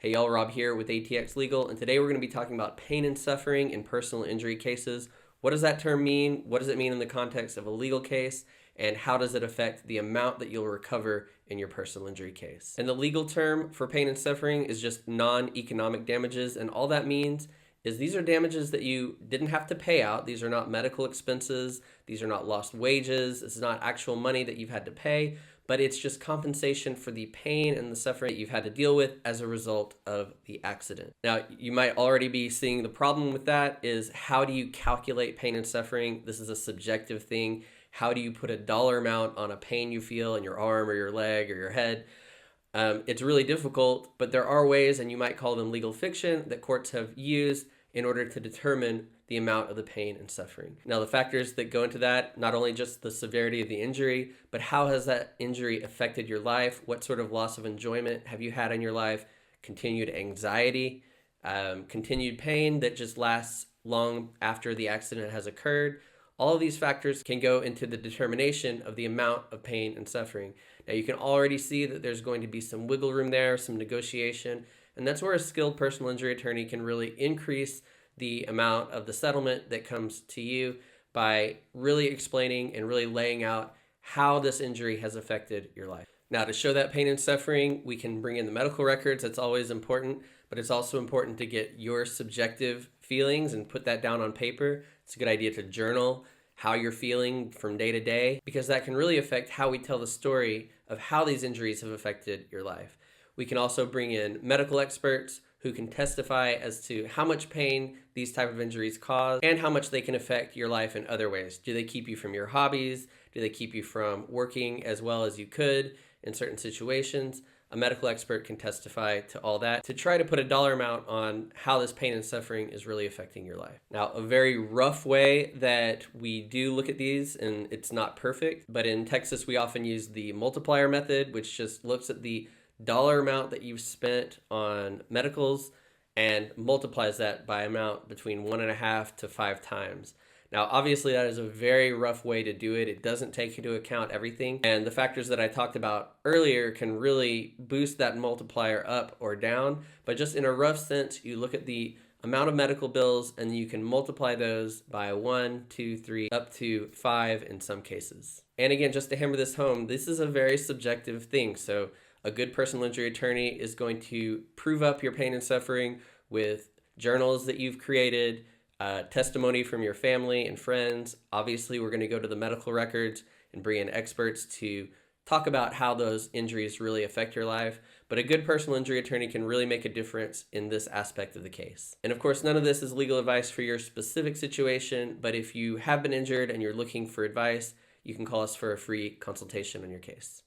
Hey y'all, Rob here with ATX Legal, and today we're going to be talking about pain and suffering in personal injury cases. What does that term mean? What does it mean in the context of a legal case? And how does it affect the amount that you'll recover in your personal injury case? And the legal term for pain and suffering is just non-economic damages, and all that means is these are damages that you didn't have to pay out. These are not medical expenses. These are not lost wages. This is not actual money that you've had to pay, but it's just compensation for the pain and the suffering that you've had to deal with as a result of the accident. Now, you might already be seeing the problem with that is how do you calculate pain and suffering? This is a subjective thing. How do you put a dollar amount on a pain you feel in your arm or your leg or your head? It's really difficult, but there are ways, and you might call them legal fiction, that courts have used in order to determine the amount of the pain and suffering. Now, the factors that go into that, not only just the severity of the injury, but how has that injury affected your life? What sort of loss of enjoyment have you had in your life? Continued anxiety, continued pain that just lasts long after the accident has occurred. All of these factors can go into the determination of the amount of pain and suffering. Now, you can already see that there's going to be some wiggle room there, some negotiation, and that's where a skilled personal injury attorney can really increase the amount of the settlement that comes to you by really explaining and really laying out how this injury has affected your life. Now, to show that pain and suffering, we can bring in the medical records. That's always important, but it's also important to get your subjective feelings and put that down on paper. It's a good idea to journal how you're feeling from day to day, because that can really affect how we tell the story of how these injuries have affected your life. We can also bring in medical experts who can testify as to how much pain these type of injuries cause and how much they can affect your life in other ways. Do they keep you from your hobbies? Do they keep you from working as well as you could in certain situations? A medical expert can testify to all that to try to put a dollar amount on how this pain and suffering is really affecting your life. Now, a very rough way that we do look at these, and it's not perfect, but in Texas we often use the multiplier method, which just looks at the dollar amount that you've spent on medicals and multiplies that by amount between 1.5 to 5 times. Now, obviously, that is a very rough way to do it. It doesn't take into account everything. And the factors that I talked about earlier can really boost that multiplier up or down. But just in a rough sense, you look at the amount of medical bills and you can multiply those by 1, 2, 3, up to 5 in some cases. And again, just to hammer this home, this is a very subjective thing. So a good personal injury attorney is going to prove up your pain and suffering with journals that you've created, testimony from your family and friends. Obviously, we're going to go to the medical records and bring in experts to talk about how those injuries really affect your life. But a good personal injury attorney can really make a difference in this aspect of the case. And of course, none of this is legal advice for your specific situation, but if you have been injured and you're looking for advice, you can call us for a free consultation on your case.